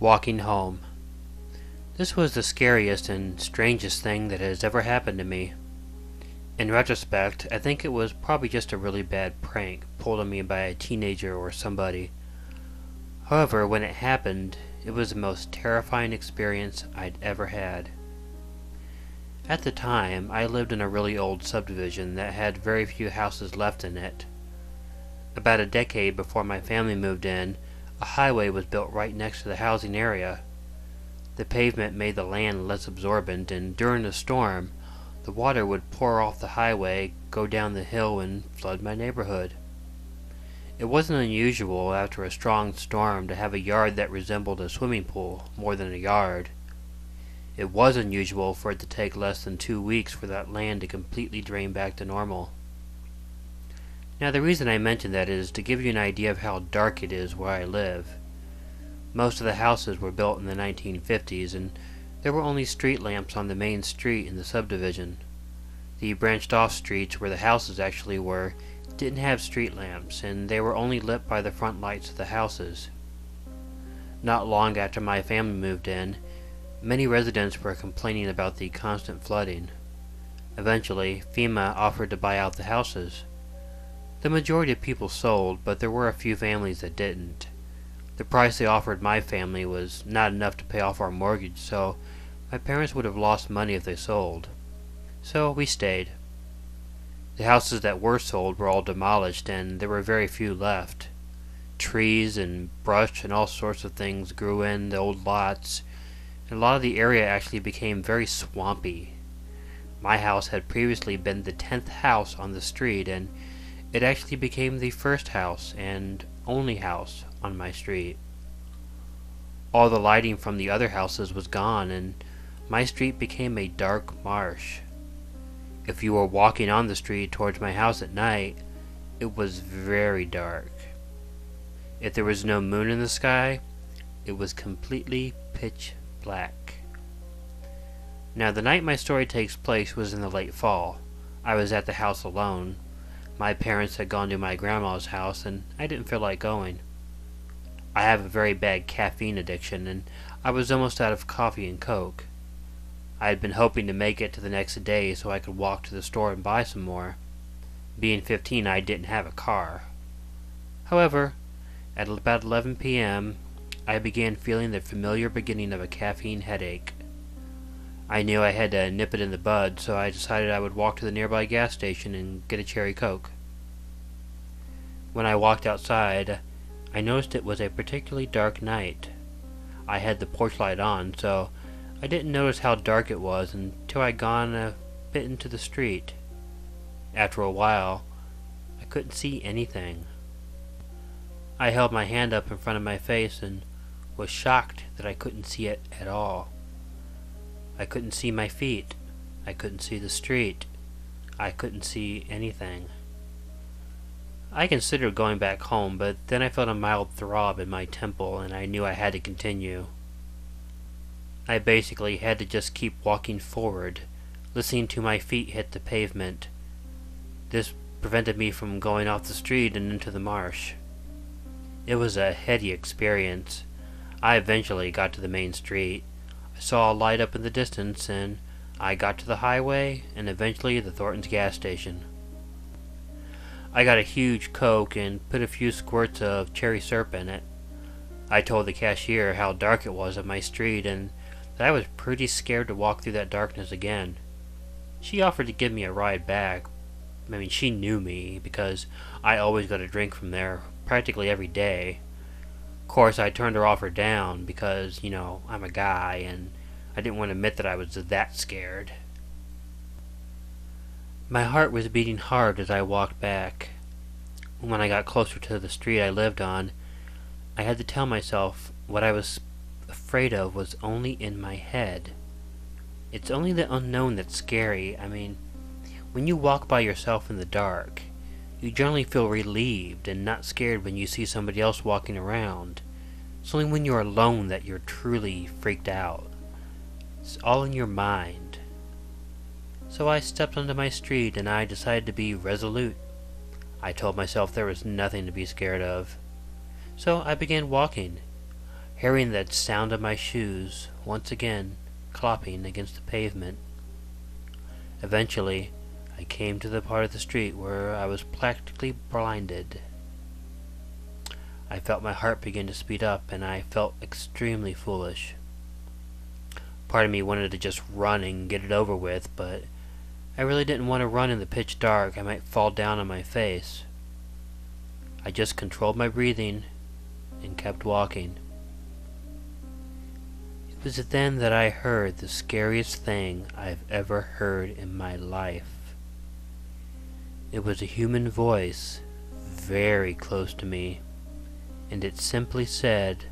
Walking home. This was the scariest and strangest thing that has ever happened to me. In retrospect, I think it was probably just a really bad prank pulled on me by a teenager or somebody. However, when it happened, it was the most terrifying experience I'd ever had. At the time, I lived in a really old subdivision that had very few houses left in it. About a decade before my family moved in, a highway was built right next to the housing area. The pavement made the land less absorbent, and during a storm, the water would pour off the highway, go down the hill, and flood my neighborhood. It wasn't unusual after a strong storm to have a yard that resembled a swimming pool more than a yard. It was unusual for it to take less than 2 weeks for that land to completely drain back to normal. Now, the reason I mention that is to give you an idea of how dark it is where I live. Most of the houses were built in the 1950s, and there were only street lamps on the main street in the subdivision. The branched off streets where the houses actually were didn't have street lamps, and they were only lit by the front lights of the houses. Not long after my family moved in, many residents were complaining about the constant flooding. Eventually, FEMA offered to buy out the houses. The majority of people sold, but there were a few families that didn't. The price they offered my family was not enough to pay off our mortgage, so my parents would have lost money if they sold. So we stayed. The houses that were sold were all demolished, and there were very few left. Trees and brush and all sorts of things grew in the old lots, and a lot of the area actually became very swampy. My house had previously been the 10th house on the street, and it actually became the first house and only house on my street. All the lighting from the other houses was gone, and my street became a dark marsh. If you were walking on the street towards my house at night, it was very dark. If there was no moon in the sky, it was completely pitch black. Now, the night my story takes place was in the late fall. I was at the house alone. My parents had gone to my grandma's house, and I didn't feel like going. I have a very bad caffeine addiction, and I was almost out of coffee and Coke. I had been hoping to make it to the next day so I could walk to the store and buy some more. Being 15, I didn't have a car. However, at about 11 p.m., I began feeling the familiar beginning of a caffeine headache. I knew I had to nip it in the bud, so I decided I would walk to the nearby gas station and get a cherry Coke. When I walked outside, I noticed it was a particularly dark night. I had the porch light on, so I didn't notice how dark it was until I'd gone a bit into the street. After a while, I couldn't see anything. I held my hand up in front of my face and was shocked that I couldn't see it at all. I couldn't see my feet. I couldn't see the street. I couldn't see anything. I considered going back home, but then I felt a mild throb in my temple, and I knew I had to continue. I basically had to just keep walking forward, listening to my feet hit the pavement. This prevented me from going off the street and into the marsh. It was a heady experience. I eventually got to the main street. I saw a light up in the distance, and I got to the highway and eventually the Thornton's gas station. I got a huge Coke and put a few squirts of cherry syrup in it. I told the cashier how dark it was on my street and that I was pretty scared to walk through that darkness again. She offered to give me a ride back. She knew me because I always got a drink from there practically every day. Of course, I turned her offer down because, I'm a guy and I didn't want to admit that I was that scared. My heart was beating hard as I walked back. When I got closer to the street I lived on, I had to tell myself what I was afraid of was only in my head. It's only the unknown that's scary. When you walk by yourself in the dark, you generally feel relieved and not scared when you see somebody else walking around. It's only when you're alone that you're truly freaked out. It's all in your mind. So I stepped onto my street and I decided to be resolute. I told myself there was nothing to be scared of. So I began walking. hearing the sound of my shoes once again clopping against the pavement. Eventually, I came to the part of the street where I was practically blinded. I felt my heart begin to speed up, and I felt extremely foolish. Part of me wanted to just run and get it over with, but I really didn't want to run in the pitch dark. I might fall down on my face. I just controlled my breathing and kept walking. It was then that I heard the scariest thing I've ever heard in my life. It was a human voice very close to me, and it simply said,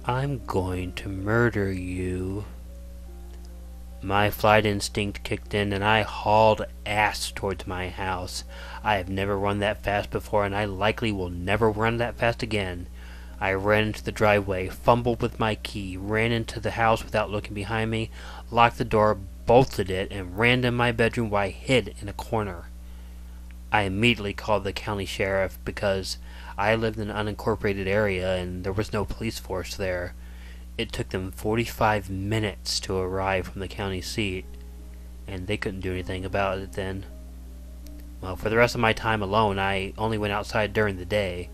"I'm going to murder you." My flight instinct kicked in, and I hauled ass towards my house. I have never run that fast before, and I likely will never run that fast again. I ran into the driveway, fumbled with my key, ran into the house without looking behind me, locked the door, bolted it, and ran to my bedroom where I hid in a corner. I immediately called the county sheriff because I lived in an unincorporated area and there was no police force there. It took them 45 minutes to arrive from the county seat, and they couldn't do anything about it then. Well, for the rest of my time alone, I only went outside during the day.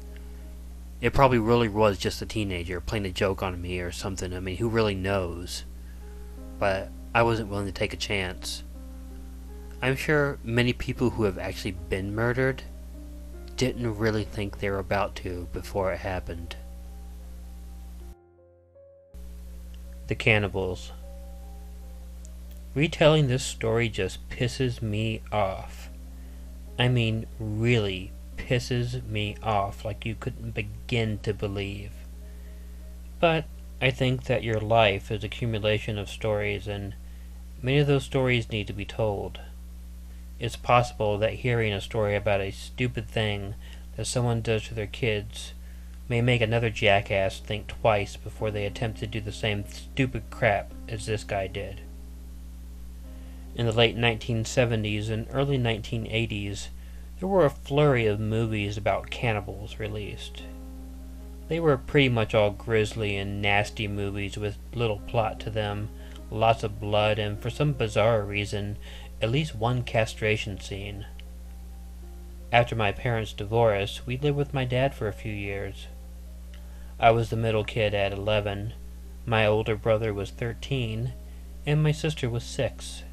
It probably really was just a teenager playing a joke on me or something. I mean, who really knows? But I wasn't willing to take a chance. I'm sure many people who have actually been murdered didn't really think they were about to before it happened. The Cannibals. Retelling this story just pisses me off. I mean, really pisses me off like you couldn't begin to believe. But I think that your life is an accumulation of stories, and many of those stories need to be told. It's possible that hearing a story about a stupid thing that someone does to their kids may make another jackass think twice before they attempt to do the same stupid crap as this guy did. In the late 1970s and early 1980s, there were a flurry of movies about cannibals released. They were pretty much all grisly and nasty movies with little plot to them, lots of blood, and for some bizarre reason, at least one castration scene. After my parents' divorce, we lived with my dad for a few years. I was the middle kid at 11, my older brother was 13, and my sister was 6.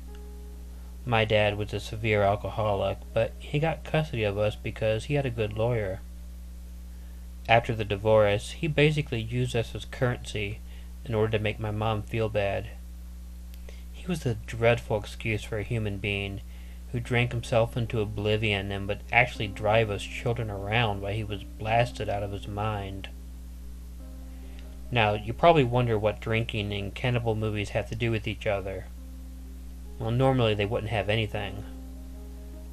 My dad was a severe alcoholic, but he got custody of us because he had a good lawyer. After the divorce, he basically used us as currency in order to make my mom feel bad. He was a dreadful excuse for a human being who drank himself into oblivion and would actually drive us children around while he was blasted out of his mind. Now, you probably wonder what drinking and cannibal movies have to do with each other. Well, normally they wouldn't have anything.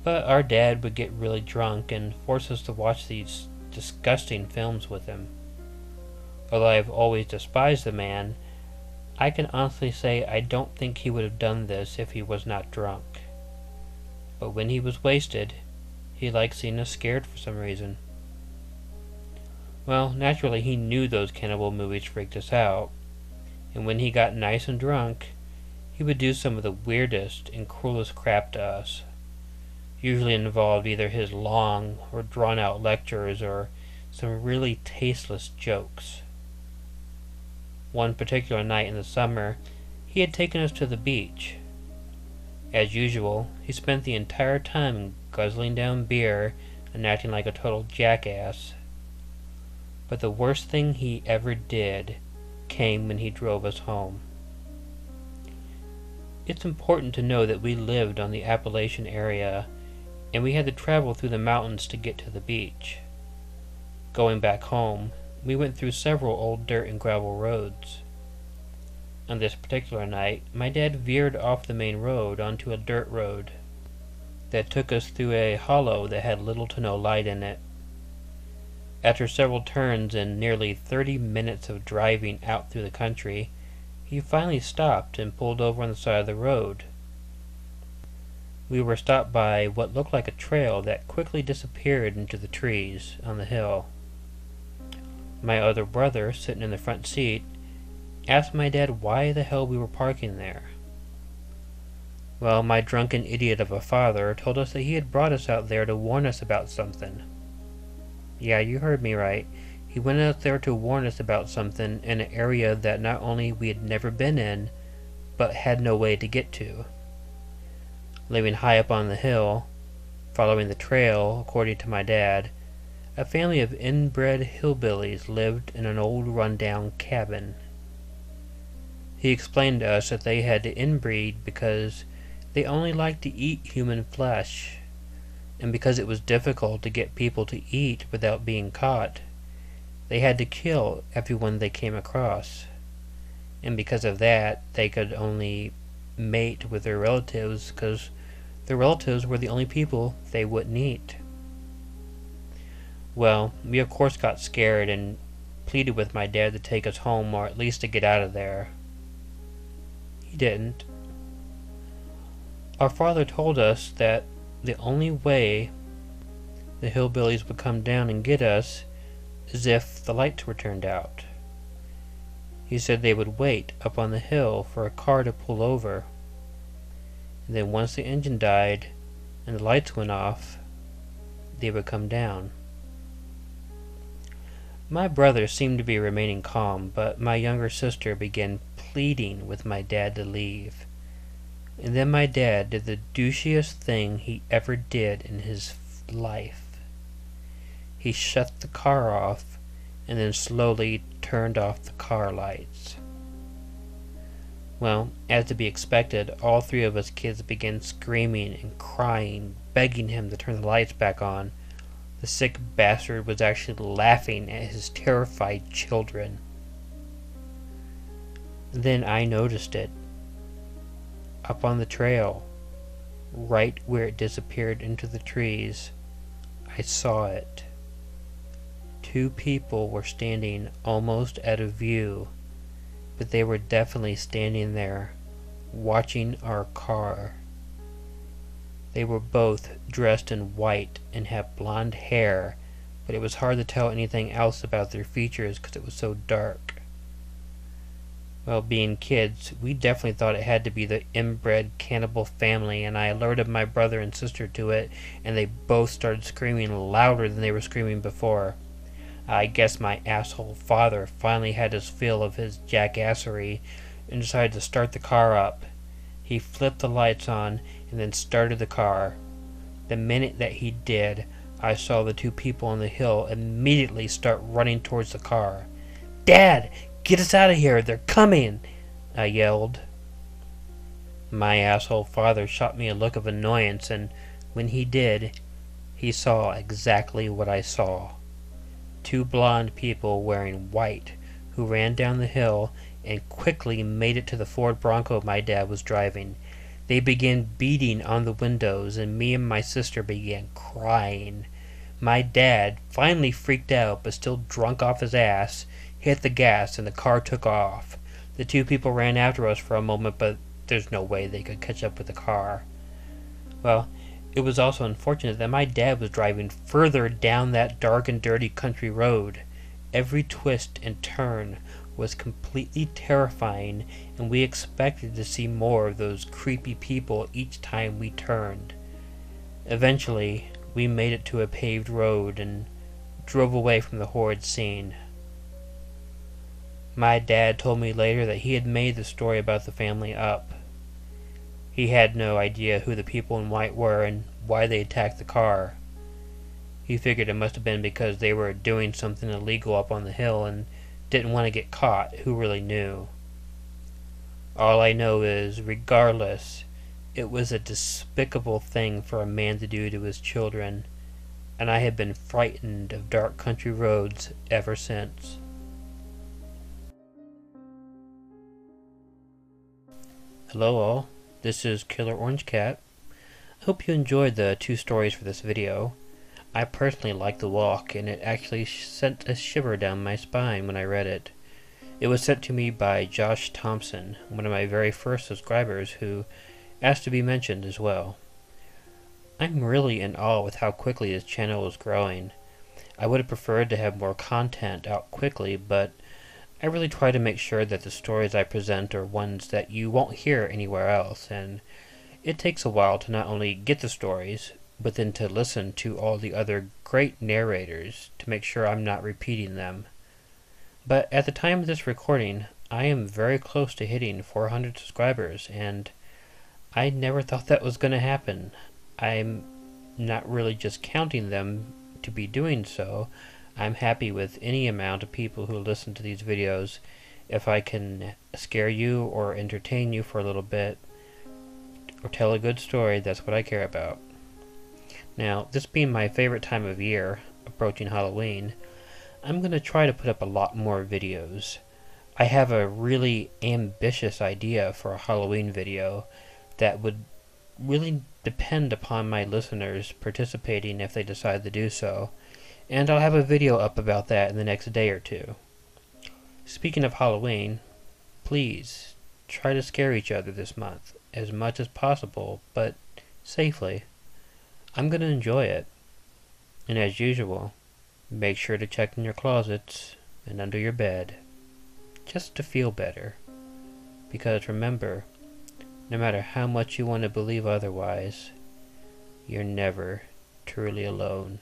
But our dad would get really drunk and force us to watch these disgusting films with him. Although I've always despised the man, I can honestly say I don't think he would have done this if he was not drunk. But when he was wasted, he liked seeing us scared for some reason. Well, naturally he knew those cannibal movies freaked us out, and when he got nice and drunk, he would do some of the weirdest and cruelest crap to us. Usually involved either his long or drawn-out lectures or some really tasteless jokes. One particular night in the summer, he had taken us to the beach. As usual, he spent the entire time guzzling down beer and acting like a total jackass. But the worst thing he ever did came when he drove us home. It's important to know that we lived on the Appalachian area, and we had to travel through the mountains to get to the beach. Going back home, we went through several old dirt and gravel roads. On this particular night, my dad veered off the main road onto a dirt road that took us through a hollow that had little to no light in it. After several turns and nearly 30 minutes of driving out through the country, he finally stopped and pulled over on the side of the road. We were stopped by what looked like a trail that quickly disappeared into the trees on the hill. My other brother, sitting in the front seat, asked my dad why the hell we were parking there. Well, my drunken idiot of a father told us that he had brought us out there to warn us about something. Yeah, you heard me right. He went out there to warn us about something in an area that not only we had never been in, but had no way to get to. Living high up on the hill, following the trail, according to my dad, a family of inbred hillbillies lived in an old run-down cabin. He explained to us that they had to inbreed because they only liked to eat human flesh, and because it was difficult to get people to eat without being caught, they had to kill everyone they came across. And because of that, they could only mate with their relatives because their relatives were the only people they wouldn't eat. Well, we of course got scared and pleaded with my dad to take us home or at least to get out of there. He didn't. Our father told us that the only way the hillbillies would come down and get us is if the lights were turned out. He said they would wait up on the hill for a car to pull over, and then once the engine died and the lights went off, they would come down. My brother seemed to be remaining calm, but my younger sister began pleading with my dad to leave. And then my dad did the douchiest thing he ever did in his life. He shut the car off and then slowly turned off the car lights. Well, as to be expected, all three of us kids began screaming and crying, begging him to turn the lights back on. The sick bastard was actually laughing at his terrified children. Then I noticed it. Up on the trail, right where it disappeared into the trees, I saw it. Two people were standing almost out of view, but they were definitely standing there, watching our car. They were both dressed in white and had blonde hair, but it was hard to tell anything else about their features because it was so dark. Well, being kids, we definitely thought it had to be the inbred cannibal family, and I alerted my brother and sister to it, and they both started screaming louder than they were screaming before. I guess my asshole father finally had his fill of his jackassery and decided to start the car up. He flipped the lights on and then started the car. The minute that he did, I saw the two people on the hill immediately start running towards the car. "Dad, get us out of here! They're coming!" I yelled. My asshole father shot me a look of annoyance, and when he did, he saw exactly what I saw. Two blonde people wearing white who ran down the hill and quickly made it to the Ford Bronco my dad was driving. They began beating on the windows, and me and my sister began crying. My dad, finally freaked out but still drunk off his ass, hit the gas and the car took off. The two people ran after us for a moment, but there's no way they could catch up with the car. Well, it was also unfortunate that my dad was driving further down that dark and dirty country road. Every twist and turn was completely terrifying, and we expected to see more of those creepy people each time we turned. Eventually, we made it to a paved road and drove away from the horrid scene. My dad told me later that he had made the story about the family up. He had no idea who the people in white were and why they attacked the car. He figured it must have been because they were doing something illegal up on the hill and didn't want to get caught. Who really knew? All I know is, regardless, it was a despicable thing for a man to do to his children, and I have been frightened of dark country roads ever since. Hello all, this is Killer Orange Cat. I hope you enjoyed the 2 stories for this video. I personally liked the walk, and it actually sent a shiver down my spine when I read it. It was sent to me by Josh Thompson, one of my very first subscribers, who asked to be mentioned as well. I'm really in awe with how quickly this channel is growing. I would have preferred to have more content out quickly, but I really try to make sure that the stories I present are ones that you won't hear anywhere else, and it takes a while to not only get the stories, but then to listen to all the other great narrators to make sure I'm not repeating them. But at the time of this recording, I am very close to hitting 400 subscribers, and I never thought that was going to happen. I'm not really just counting them to be doing so. I'm happy with any amount of people who listen to these videos. If I can scare you or entertain you for a little bit, or tell a good story, that's what I care about. Now, this being my favorite time of year, approaching Halloween, I'm going to try to put up a lot more videos. I have a really ambitious idea for a Halloween video that would really depend upon my listeners participating if they decide to do so, and I'll have a video up about that in the next day or two. Speaking of Halloween, please try to scare each other this month as much as possible, but safely. I'm going to enjoy it. And as usual, make sure to check in your closets and under your bed, just to feel better. Because remember, no matter how much you want to believe otherwise, you're never truly alone.